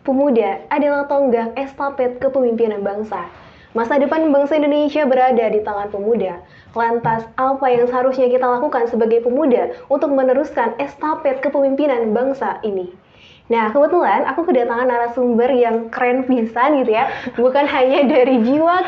Pemuda adalah tonggak estafet kepemimpinan bangsa. Masa depan bangsa Indonesia berada di tangan pemuda. Lantas, apa yang seharusnya kita lakukan sebagai pemuda untuk meneruskan estafet kepemimpinan bangsa ini? Nah, kebetulan aku kedatangan narasumber yang keren pisan gitu ya. Bukan hanya dari jiwa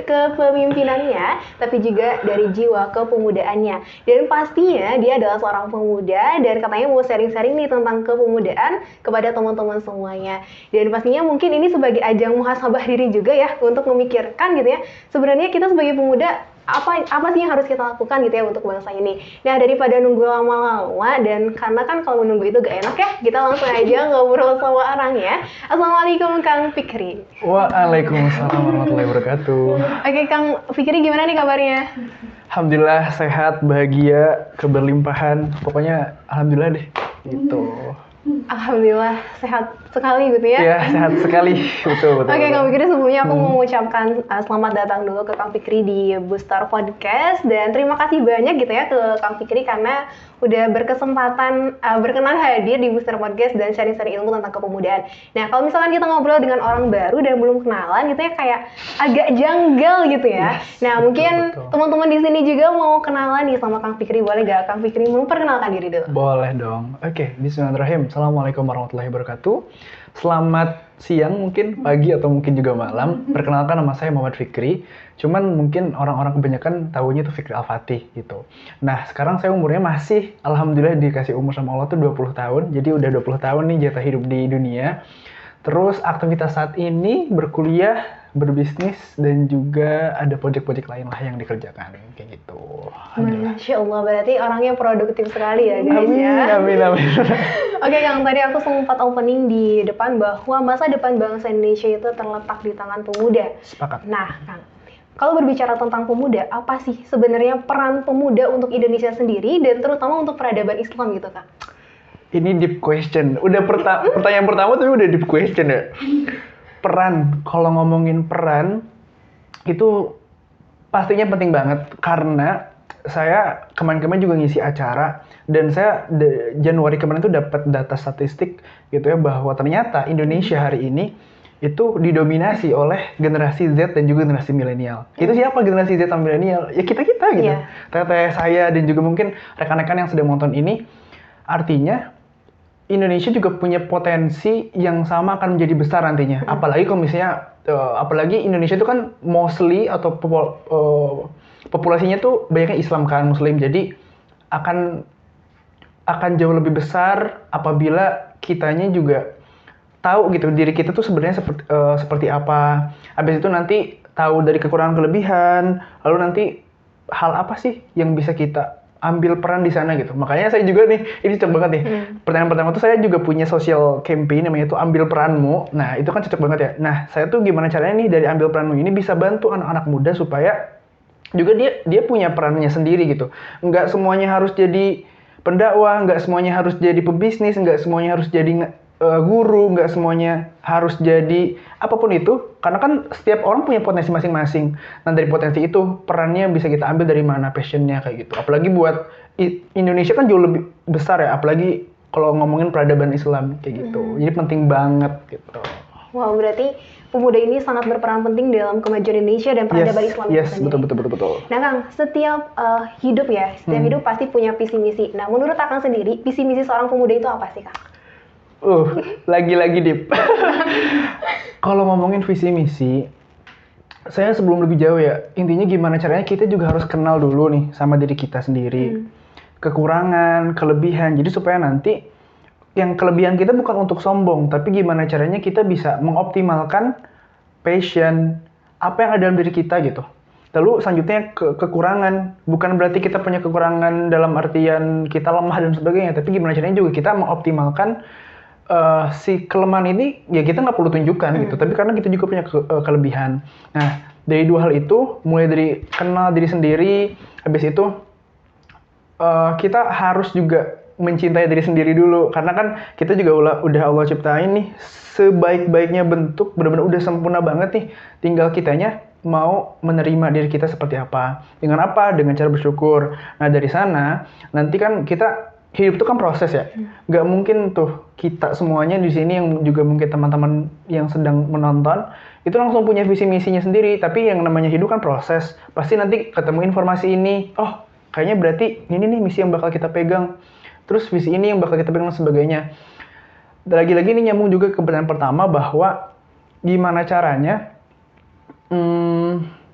kepemimpinannya, tapi juga dari jiwa kepemudaannya. Dan pastinya dia adalah seorang pemuda dan katanya mau sharing-sharing nih tentang kepemudaan kepada teman-teman semuanya. Dan pastinya mungkin ini sebagai ajang muhasabah diri juga ya untuk memikirkan gitu ya. Sebenarnya kita sebagai pemuda apa sih yang harus kita lakukan gitu ya untuk bangsa ini. Nah, daripada nunggu lama-lama dan karena kan kalau menunggu itu gak enak ya, kita langsung aja ngobrol sama orangnya. Assalamualaikum Kang Fikri. Waalaikumsalam warahmatullahi wabarakatuh. Oke Kang Fikri, gimana nih kabarnya? Alhamdulillah sehat, bahagia, keberlimpahan. Pokoknya alhamdulillah deh. Gitu. Alhamdulillah sehat sekali gitu ya. Iya, sehat sekali. Betul. Oke, Kang Fikri, sebelumnya aku mau mengucapkan selamat datang dulu ke Kang Fikri di Booster Podcast dan terima kasih banyak gitu ya ke Kang Fikri karena udah berkesempatan berkenan hadir di Booster Podcast dan sharing-sharing ilmu tentang kepemudaan. Nah, kalau misalkan kita ngobrol dengan orang baru dan belum kenalan gitu ya kayak agak janggal gitu ya. Yes, nah, betul, mungkin betul. teman-teman di sini juga mau kenalan nih sama Kang Fikri. Boleh gak Kang Fikri memperkenalkan diri dulu? Boleh dong. Oke, bismillahirrahmanirrahim. Assalamualaikum warahmatullahi wabarakatuh. Selamat siang mungkin, pagi atau mungkin juga malam. Perkenalkan nama saya Muhammad Fikri. Cuman mungkin orang-orang kebanyakan tahunya itu Fikri Al-Fatih gitu. Nah, sekarang saya umurnya masih alhamdulillah dikasih umur sama Allah tuh 20 tahun. Jadi udah 20 tahun nih jatah hidup di dunia. Terus aktivitas saat ini berkuliah, berbisnis, dan juga ada proyek-proyek lain lah yang dikerjakan. Kayak gitu. Alhamdulillah. Masya Allah, berarti orangnya produktif sekali ya guys ya. Amin. Oke Kang, tadi aku sempat opening di depan bahwa masa depan bangsa Indonesia itu terletak di tangan pemuda. Sepakat. Nah Kang, kalau berbicara tentang pemuda, apa sih sebenarnya peran pemuda untuk Indonesia sendiri dan terutama untuk peradaban Islam gitu Kang? Ini deep question. Udah pertanyaan pertama tapi udah deep question ya. Peran, kalau ngomongin peran itu pastinya penting banget karena saya kemarin-kemarin juga ngisi acara dan saya Januari kemarin tuh dapat data statistik gitu ya bahwa ternyata Indonesia hari ini itu didominasi oleh generasi Z dan juga generasi milenial. Itu siapa generasi Z dan milenial? Ya kita-kita gitu. Iya. Teteh saya dan juga mungkin rekan-rekan yang sedang nonton ini. Artinya Indonesia juga punya potensi yang sama akan menjadi besar nantinya. Apalagi kalau misalnya, apalagi Indonesia itu kan mostly atau populasinya tuh banyaknya Islam kan, Muslim. Jadi akan jauh lebih besar apabila kitanya juga tahu gitu diri kita tuh sebenarnya seperti apa. Habis itu nanti tahu dari kekurangan kelebihan, lalu nanti hal apa sih yang bisa kita ambil peran di sana gitu. Makanya saya juga nih, ini cocok banget nih. Pertanyaan pertama tuh saya juga punya social campaign namanya itu ambil peranmu. Nah, itu kan cocok banget ya. Nah, saya tuh gimana caranya nih dari ambil peranmu ini bisa bantu anak-anak muda supaya juga dia punya perannya sendiri gitu. Nggak semuanya harus jadi pendakwah, nggak semuanya harus jadi pebisnis, nggak semuanya harus jadi guru, nggak semuanya harus jadi apapun itu, karena kan setiap orang punya potensi masing-masing. Nah dari potensi itu perannya bisa kita ambil dari mana, passionnya kayak gitu. Apalagi buat Indonesia kan jauh lebih besar ya, apalagi kalau ngomongin peradaban Islam kayak gitu. Jadi penting banget gitu. Wow, berarti pemuda ini sangat berperan penting dalam kemajuan Indonesia dan peradaban Islam itu Yes, sendiri. betul. Nah Kang, setiap hidup ya, setiap hidup pasti punya visi misi. Nah menurut Akang sendiri, visi misi seorang pemuda itu apa sih Kang? Lagi-lagi deep. Kalau ngomongin visi misi, saya sebelum lebih jauh ya, intinya gimana caranya kita juga harus kenal dulu nih sama diri kita sendiri. Kekurangan, kelebihan, jadi supaya nanti yang kelebihan kita bukan untuk sombong, tapi gimana caranya kita bisa mengoptimalkan passion, apa yang ada dalam diri kita gitu. Lalu selanjutnya kekurangan, bukan berarti kita punya kekurangan dalam artian kita lemah dan sebagainya, tapi gimana caranya juga kita mengoptimalkan si kelemahan ini ya kita nggak perlu tunjukkan gitu, tapi karena kita juga punya kelebihan. Nah dari dua hal itu, mulai dari kenal diri sendiri, habis itu kita harus juga mencintai diri sendiri dulu, karena kan kita juga udah Allah ciptain nih sebaik-baiknya bentuk, benar-benar udah sempurna banget nih, tinggal kitanya mau menerima diri kita seperti apa. Dengan apa? Dengan cara bersyukur. Nah dari sana nanti kan kita hidup itu kan proses ya. Nggak mungkin tuh kita semuanya di sini yang juga mungkin teman-teman yang sedang menonton itu langsung punya visi misinya sendiri. Tapi yang namanya hidup kan proses. Pasti nanti ketemu informasi ini. Oh, kayaknya berarti ini nih misi yang bakal kita pegang. Terus visi ini yang bakal kita pegang dan sebagainya. Lagi-lagi ini nyambung juga ke pertanyaan pertama bahwa gimana caranya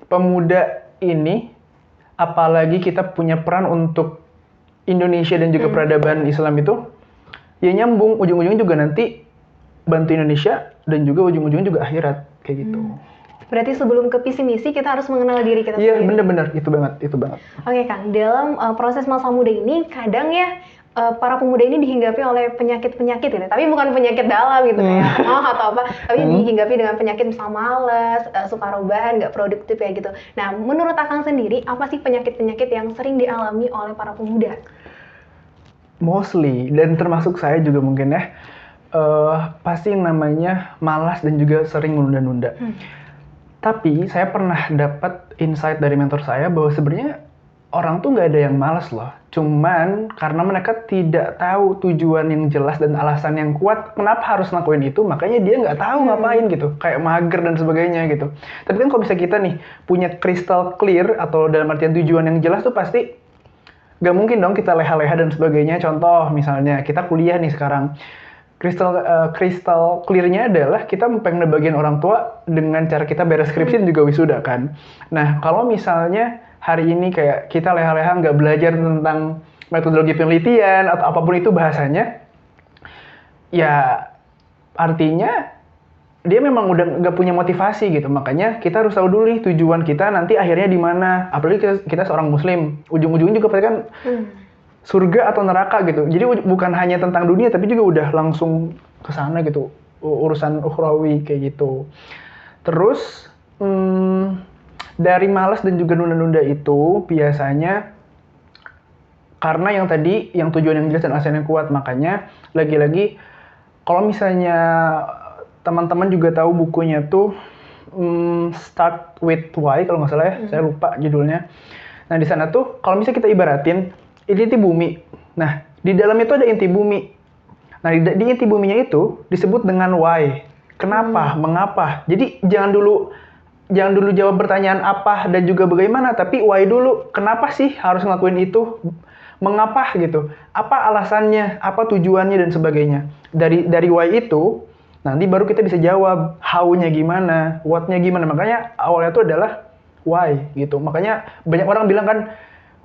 pemuda ini, apalagi kita punya peran untuk Indonesia dan juga peradaban Islam itu, ya nyambung, ujung-ujungnya juga nanti bantu Indonesia dan juga ujung-ujungnya juga akhirat, kayak gitu. Berarti sebelum ke visi misi kita harus mengenal diri kita Iya, sendiri. bener-bener, itu banget. Oke Kang, dalam proses masa muda ini kadang ya para pemuda ini dihinggapi oleh penyakit-penyakit gitu, tapi bukan penyakit dalam gitu kayak atau apa, tapi dihinggapi dengan penyakit misalnya malas, suka rebahan, nggak produktif ya gitu. Nah, menurut Akang sendiri apa sih penyakit-penyakit yang sering dialami oleh para pemuda? Mostly, dan termasuk saya juga mungkin ya, pasti yang namanya malas dan juga sering menunda-nunda. Tapi saya pernah dapat insight dari mentor saya bahwa sebenarnya orang tuh nggak ada yang malas loh. Cuman karena mereka tidak tahu tujuan yang jelas dan alasan yang kuat kenapa harus ngelakuin itu, makanya dia nggak tahu ngapain gitu. Kayak mager dan sebagainya gitu. Tapi kan kalau bisa kita nih punya crystal clear atau dalam artian tujuan yang jelas tuh pasti nggak mungkin dong kita leha-leha dan sebagainya. Contoh misalnya kita kuliah nih sekarang. Crystal clear-nya adalah kita pengen ngebagiin orang tua dengan cara kita beres skripsi dan juga wisuda kan. Nah kalau misalnya hari ini kayak kita leha-leha nggak belajar tentang metodologi penelitian atau apapun itu bahasanya, ya artinya dia memang udah nggak punya motivasi gitu. Makanya kita harus tahu dulu nih tujuan kita nanti akhirnya di mana. Apalagi kita seorang muslim, ujung-ujungnya juga pasti kan surga atau neraka gitu. Jadi bukan hanya tentang dunia tapi juga udah langsung ke sana gitu, urusan ukhrawi kayak gitu. Terus dari malas dan juga nunda-nunda itu biasanya karena yang tadi yang tujuan yang jelas dan alasan yang kuat. Makanya lagi-lagi kalau misalnya teman-teman juga tahu bukunya tuh Start with Why kalau nggak salah ya, saya lupa judulnya. Nah di sana tuh kalau misalnya kita ibaratin ini inti bumi. Nah di dalam itu ada inti bumi. Nah di inti buminya itu disebut dengan why. Kenapa? Mengapa? Jadi jangan dulu jawab pertanyaan apa dan juga bagaimana, tapi why dulu. Kenapa sih harus ngelakuin itu? Mengapa gitu? Apa alasannya? Apa tujuannya dan sebagainya? Dari why itu nanti baru kita bisa jawab how-nya gimana, what-nya gimana. Makanya awalnya itu adalah why gitu. Makanya banyak orang bilang kan,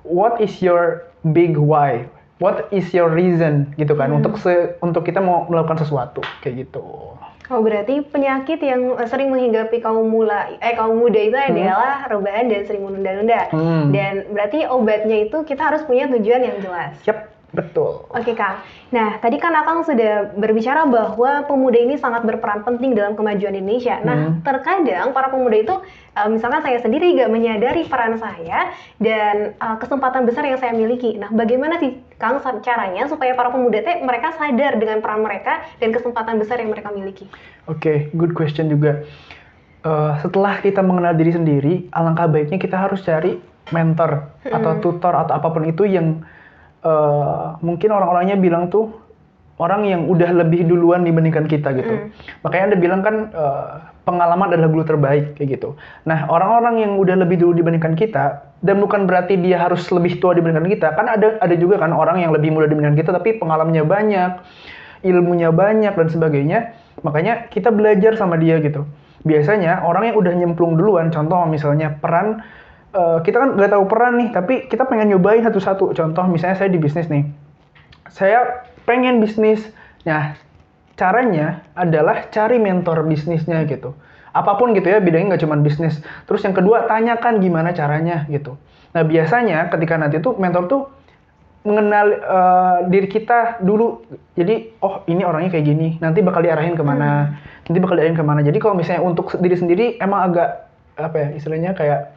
what is your big why? What is your reason gitu kan untuk kita mau melakukan sesuatu kayak gitu. Oh berarti penyakit yang sering menghinggapi kaum muda itu adalah rebahan dan sering menunda-nunda. Dan berarti obatnya itu kita harus punya tujuan yang jelas. Yap, betul. Oke Kang. Nah tadi kan Akang sudah berbicara bahwa pemuda ini sangat berperan penting dalam kemajuan Indonesia. Nah terkadang para pemuda itu, misalkan saya sendiri gak menyadari peran saya dan kesempatan besar yang saya miliki. Nah bagaimana sih Kang caranya supaya para pemuda mereka sadar dengan peran mereka dan kesempatan besar yang mereka miliki? Oke, good question juga. Setelah kita mengenal diri sendiri, alangkah baiknya kita harus cari mentor atau tutor atau apapun itu yang mungkin orang-orangnya bilang tuh orang yang udah lebih duluan dibandingkan kita gitu. Makanya Anda bilang kan pengalaman adalah guru terbaik kayak gitu. Nah, orang-orang yang udah lebih dulu dibandingkan kita, dan bukan berarti dia harus lebih tua dibandingkan kita. Kan ada juga kan orang yang lebih muda dibandingkan kita tapi pengalamannya banyak, ilmunya banyak dan sebagainya. Makanya kita belajar sama dia gitu. Biasanya orang yang udah nyemplung duluan, contoh misalnya peran, kita kan nggak tahu peran nih, tapi kita pengen nyobain satu-satu. Contoh misalnya saya di bisnis nih, saya pengen bisnis. Nah, caranya adalah cari mentor bisnisnya gitu. Apapun gitu ya, bidangnya nggak cuma bisnis. Terus yang kedua, tanyakan gimana caranya gitu. Nah, biasanya ketika nanti tuh mentor tuh mengenal diri kita dulu. Jadi, oh ini orangnya kayak gini, nanti bakal diarahin kemana. Jadi kalau misalnya untuk diri sendiri emang agak, apa ya, istilahnya kayak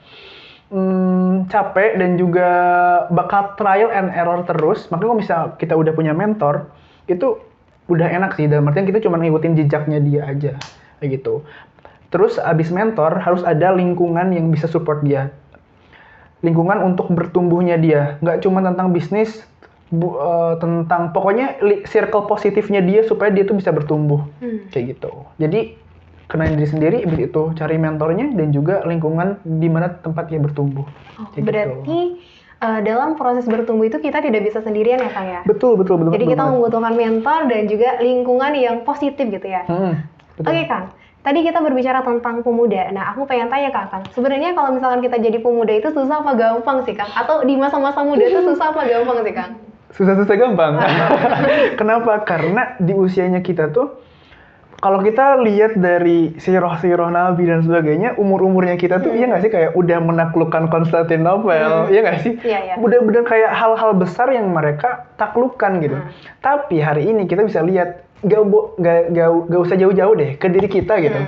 capek dan juga bakal trial and error terus. Makanya kalau misalnya kita udah punya mentor, itu udah enak sih, dalam artian kita cuma ngikutin jejaknya dia aja kayak gitu. Terus abis mentor harus ada lingkungan yang bisa support dia, lingkungan untuk bertumbuhnya dia, nggak cuma tentang bisnis tentang pokoknya circle positifnya dia supaya dia tuh bisa bertumbuh kayak gitu. Jadi kenalin diri sendiri, habis itu cari mentornya dan juga lingkungan di mana tempat dia bertumbuh. Kayak Berarti gitu. dalam proses bertumbuh itu kita tidak bisa sendirian ya Kang ya? Betul. Jadi kita membutuhkan mentor dan juga lingkungan yang positif gitu ya. Betul. Oke Kang, tadi kita berbicara tentang pemuda. Nah aku pengen tanya Kang, sebenarnya kalau misalkan kita jadi pemuda itu susah apa gampang sih Kang? Atau di masa-masa muda itu susah apa gampang sih Kang? Susah-susah gampang. Kenapa? Karena di usianya kita tuh, kalau kita lihat dari sirah-sirah Nabi dan sebagainya, umur-umurnya kita tuh, iya nggak sih, kayak udah menaklukkan Konstantinopel, iya nggak sih? Iya. Bener-bener kayak hal-hal besar yang mereka taklukkan gitu. Tapi hari ini kita bisa lihat, gak usah jauh-jauh deh ke diri kita gitu.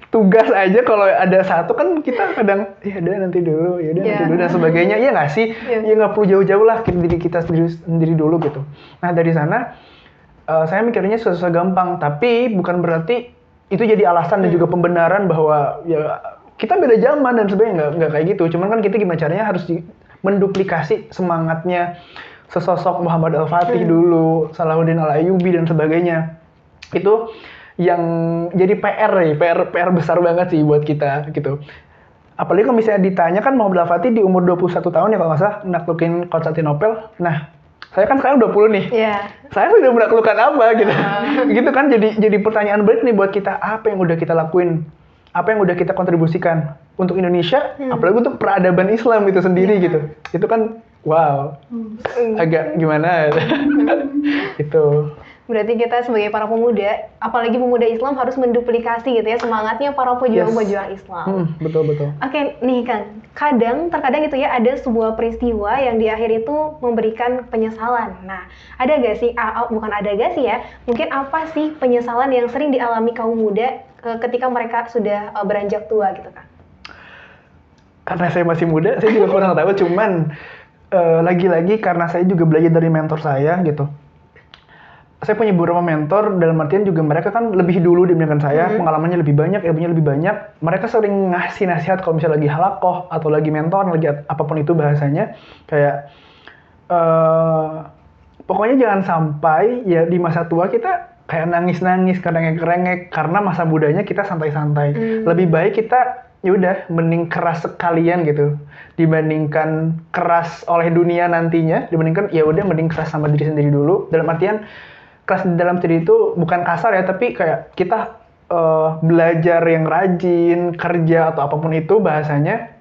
Tugas aja kalau ada satu kan kita kadang, ya udah nanti dulu, nanti dulu dan sebagainya, iya nggak sih? Ya nggak perlu jauh-jauh lah ke diri kita sendiri dulu gitu. Nah dari sana, saya mikirnya susah gampang, tapi bukan berarti itu jadi alasan dan juga pembenaran bahwa ya kita beda zaman dan sebenarnya nggak kayak gitu. Cuman kan kita gimana caranya harus menduplikasi semangatnya sesosok Muhammad Al-Fatih dulu, Salahuddin Al-Ayyubi dan sebagainya. Itu yang jadi PR besar banget sih buat kita gitu. Apalagi kalau misalnya ditanya kan Muhammad Al-Fatih di umur 21 tahun ya kalau nggak salah naklukin Konstantinopel. Nah, saya kan sekarang 20 nih. Saya sudah menaklukkan apa gitu. Gitu kan jadi pertanyaan balik nih buat kita, apa yang udah kita lakuin? Apa yang udah kita kontribusikan untuk Indonesia, apalagi untuk peradaban Islam itu sendiri gitu. Itu kan wow. Agak gimana itu. Berarti kita sebagai para pemuda, apalagi pemuda Islam harus menduplikasi gitu ya semangatnya para pejuang-pejuang Islam. Betul. Oke, nih Kang, terkadang itu ya ada sebuah peristiwa yang di akhir itu memberikan penyesalan. Nah, ada gak sih, bukan ada gak sih ya, mungkin apa sih penyesalan yang sering dialami kaum muda ketika mereka sudah beranjak tua gitu Kang? Karena saya masih muda, saya juga kurang tahu, cuman lagi-lagi karena saya juga belajar dari mentor saya gitu. Saya punya beberapa mentor, dalam artian juga mereka kan lebih dulu dibandingkan saya, pengalamannya lebih banyak, ilmunya lebih banyak. Mereka sering ngasih nasihat kalau misalnya lagi halakoh atau lagi mentor, lagi apapun itu bahasanya, kayak pokoknya jangan sampai ya di masa tua kita kayak nangis-nangis, kerengek-kerengek karena masa mudanya kita santai-santai. Lebih baik kita ya udah mending keras sekalian gitu dibandingkan keras oleh dunia nantinya, dibandingkan ya udah mending keras sama diri sendiri dulu. Dalam artian kelas dalam diri itu bukan kasar ya, tapi kayak kita belajar yang rajin, kerja atau apapun itu bahasanya,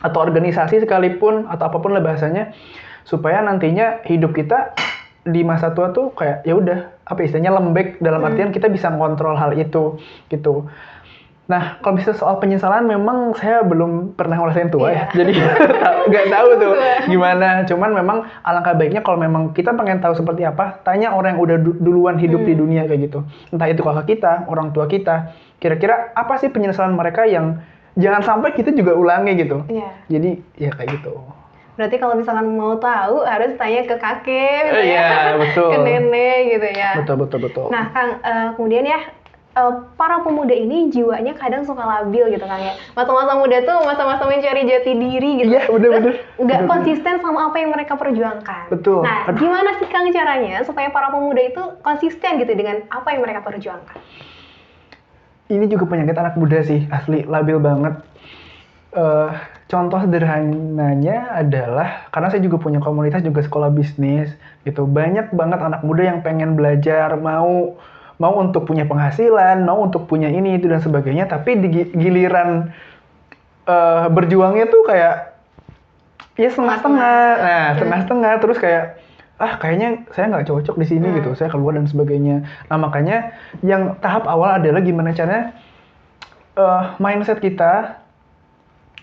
atau organisasi sekalipun atau apapun lah bahasanya, supaya nantinya hidup kita di masa tua tuh kayak ya udah apa istilahnya lembek, dalam artian kita bisa mengontrol hal itu gitu. Nah, kalau bisa soal penyesalan, memang saya belum pernah ngerasain tua ya, jadi nggak tahu tuh gimana. Cuman memang alangkah baiknya kalau memang kita pengen tahu seperti apa, tanya orang yang udah duluan hidup di dunia kayak gitu. Entah itu kakak kita, orang tua kita, kira-kira apa sih penyesalan mereka yang jangan sampai kita juga ulangi gitu. Jadi ya kayak gitu. Berarti kalau misalkan mau tahu harus tanya ke kakek, gitu betul. Ke nenek gitu ya. Betul. Nah, Kang, kemudian ya, para pemuda ini jiwanya kadang suka labil gitu Kang ya. Masa-masa muda tuh masa-masa mencari jati diri gitu. Iya, bener. Nggak konsisten sama apa yang mereka perjuangkan. Betul. Nah, gimana sih Kang caranya supaya para pemuda itu konsisten gitu dengan apa yang mereka perjuangkan? Ini juga penyakit anak muda sih, asli labil banget. Contoh sederhananya adalah, karena saya juga punya komunitas juga sekolah bisnis gitu. Banyak banget anak muda yang pengen belajar, mau untuk punya penghasilan, mau untuk punya ini itu dan sebagainya, tapi di giliran berjuangnya tuh kayak ya setengah-setengah. Nah, setengah-setengah terus kayak kayaknya saya nggak cocok di sini gitu, saya keluar dan sebagainya. Nah, makanya yang tahap awal adalah gimana caranya mindset kita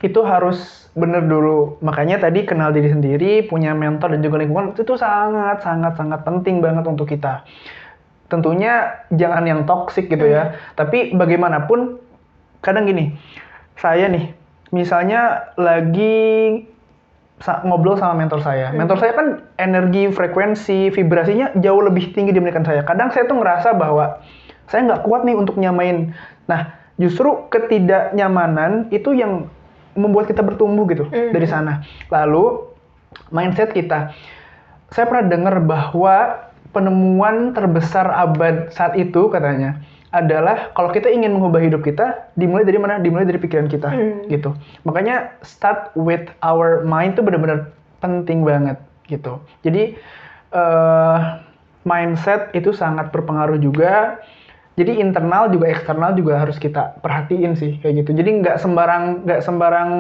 itu harus bener dulu. Makanya tadi kenal diri sendiri, punya mentor dan juga lingkungan itu sangat penting banget untuk kita. Tentunya jangan yang toksik gitu ya. Tapi bagaimanapun kadang gini, saya nih misalnya lagi ngobrol sama mentor saya. Mentor saya kan energi, frekuensi, vibrasinya jauh lebih tinggi dibandingkan saya. Kadang saya tuh ngerasa bahwa saya nggak kuat nih untuk nyamain. Nah, justru ketidaknyamanan itu yang membuat kita bertumbuh gitu dari sana. Lalu mindset kita, saya pernah dengar bahwa penemuan terbesar abad saat itu katanya adalah kalau kita ingin mengubah hidup kita, dimulai dari mana? Dimulai dari pikiran kita, gitu. Makanya start with our mind itu benar-benar penting banget, gitu. Jadi mindset itu sangat berpengaruh juga. Jadi internal juga eksternal juga harus kita perhatiin sih kayak gitu. Jadi nggak sembarang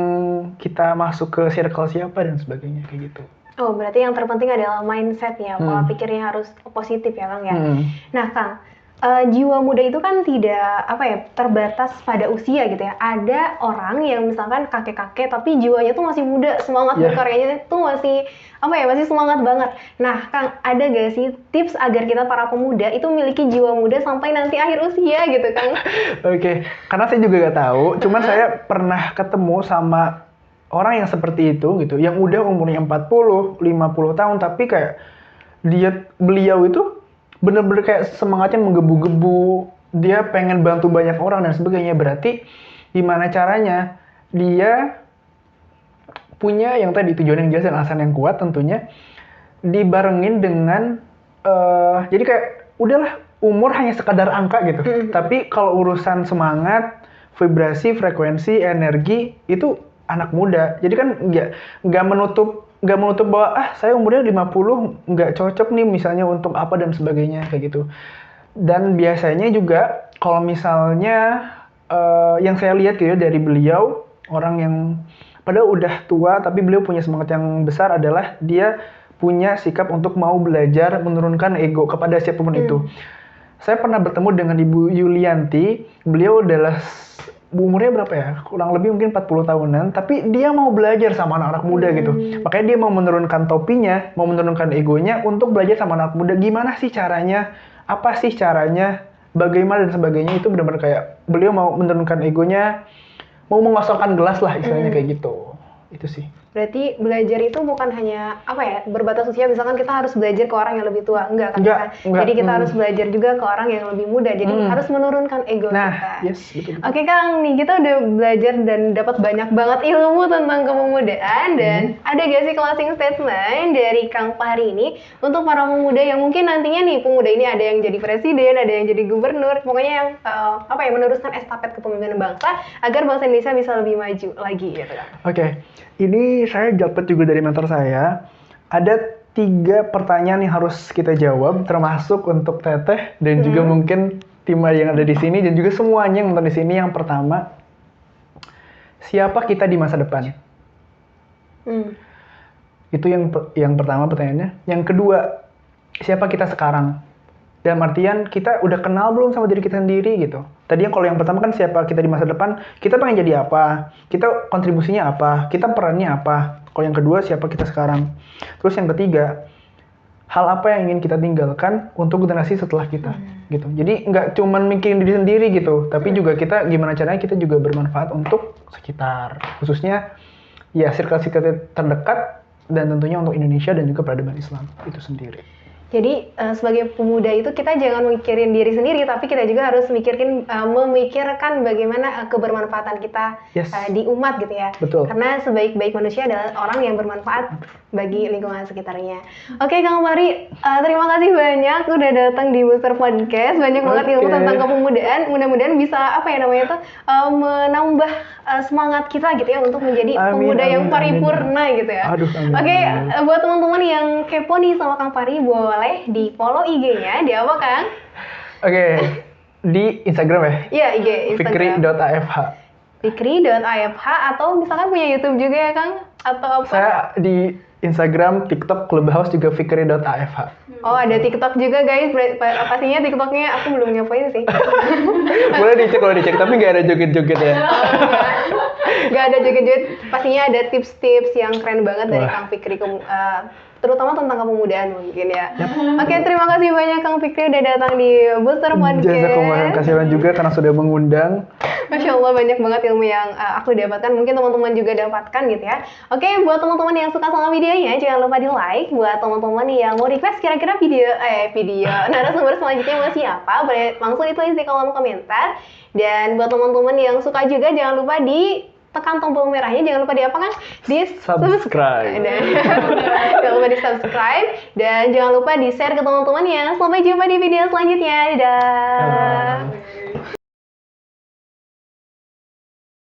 kita masuk ke circle siapa dan sebagainya kayak gitu. Oh, berarti yang terpenting adalah mindset-nya, pola pikirnya harus positif ya Kang ya. Nah Kang, jiwa muda itu kan tidak terbatas pada usia gitu ya. Ada orang yang misalkan kakek-kakek tapi jiwanya tuh masih muda, semangat berkaryanya tuh masih masih semangat banget. Nah Kang, ada gak sih tips agar kita para pemuda itu memiliki jiwa muda sampai nanti akhir usia gitu Kang? Oke, karena saya juga gak tahu, cuman saya pernah ketemu sama orang yang seperti itu gitu, yang udah umurnya 40, 50 tahun tapi kayak beliau itu bener-bener kayak semangatnya menggebu-gebu, dia pengen bantu banyak orang dan sebagainya. Berarti gimana caranya dia punya yang tadi tujuan yang jelas dan alasan yang kuat, tentunya dibarengin dengan jadi kayak udahlah, umur hanya sekadar angka gitu. Tapi kalau urusan semangat, vibrasi, frekuensi, energi itu anak muda. Jadi kan nggak menutup bahwa saya umurnya 50 nggak cocok nih misalnya untuk apa dan sebagainya kayak gitu. Dan biasanya juga kalau misalnya yang saya lihat gitu dari beliau, orang yang padahal udah tua tapi beliau punya semangat yang besar adalah dia punya sikap untuk mau belajar menurunkan ego kepada siapapun itu. Saya pernah bertemu dengan Ibu Yulianti, beliau adalah umurnya berapa ya? Kurang lebih mungkin 40 tahunan, tapi dia mau belajar sama anak-anak muda gitu. Makanya dia mau menurunkan topinya, mau menurunkan egonya untuk belajar sama anak muda. Gimana sih caranya? Apa sih caranya? Bagaimana dan sebagainya, itu benar-benar kayak beliau mau menurunkan egonya, mau mengosongkan gelas lah istilahnya kayak gitu. Itu sih. Berarti belajar itu bukan hanya berbatas usia, misalkan kita harus belajar ke orang yang lebih tua, enggak kan? Jadi kita harus belajar juga ke orang yang lebih muda, jadi harus menurunkan ego kita. Yes, betul. Oke Kang, nih kita udah belajar dan dapat banyak banget ilmu tentang kepemudaan, dan ada gak sih closing statement dari Kang Fahri ini untuk para pemuda yang mungkin nantinya nih, pemuda ini ada yang jadi presiden, ada yang jadi gubernur, pokoknya yang meneruskan estafet kepemimpinan bangsa agar bangsa Indonesia bisa lebih maju lagi gitu Kang. Oke. Ini saya dapat juga dari mentor saya. Ada 3 pertanyaan yang harus kita jawab, termasuk untuk Teteh dan juga mungkin tim yang ada di sini dan juga semuanya yang nonton di sini. Yang pertama, siapa kita di masa depan? Itu yang pertama pertanyaannya. Yang kedua, siapa kita sekarang? Dalam artian kita udah kenal belum sama diri kita sendiri gitu. Tadi kalau yang pertama kan siapa kita di masa depan, kita pengen jadi apa, kita kontribusinya apa, kita perannya apa. Kalau yang kedua siapa kita sekarang. Terus yang ketiga, hal apa yang ingin kita tinggalkan untuk generasi setelah kita gitu. Jadi nggak cuman mikirin diri sendiri gitu, tapi juga kita gimana caranya kita juga bermanfaat untuk sekitar, khususnya ya circle-circle terdekat dan tentunya untuk Indonesia dan juga peradaban Islam itu sendiri. Jadi sebagai pemuda itu kita jangan mikirin diri sendiri, tapi kita juga harus memikirkan bagaimana kebermanfaatan kita di umat gitu ya. Betul. Karena sebaik-baik manusia adalah orang yang bermanfaat bagi lingkungan sekitarnya. Oke Kang Fahri, terima kasih banyak udah datang di Booster Podcast. Banyak banget ilmu tentang kepemudaan. Mudah-mudahan bisa menambah semangat kita gitu ya untuk menjadi pemuda yang paripurna gitu ya. Oke, buat teman-teman yang kepo nih sama Kang Fahri, boleh di follow IG-nya di apa Kang? Oke, di Instagram ya? Iya, IG Instagram. Fikri.afh. Fikri.afh, atau misalkan punya YouTube juga ya Kang? Atau apa? Saya di Instagram, TikTok, Clubhouse juga fikri.afh. Oh, ada TikTok juga guys. Pastinya TikToknya aku belum nyobain sih. Boleh dicek, tapi nggak ada joget-joget ya. Nggak ada joget-joget. Pastinya ada tips-tips yang keren banget dari Kang Fikri, terutama tentang kepemudaan mungkin ya. Oke, terima kasih banyak Kang Fikri udah datang di Booster Podcast. Jazakumullah khairan juga karena sudah mengundang. Masya Allah, banyak banget ilmu yang aku dapatkan, mungkin teman-teman juga dapatkan gitu ya. Oke, buat teman-teman yang suka sama videonya, jangan lupa di like. Buat teman-teman yang mau request kira-kira video narasumber selanjutnya mau siapa, boleh langsung ditulis di kolom komentar. Dan buat teman-teman yang suka juga, jangan lupa di tekan tombol merahnya, jangan lupa diapakan? Subscribe. Jangan lupa di subscribe dan jangan lupa di share ke teman-temannya. Sampai jumpa di video selanjutnya. Dadah.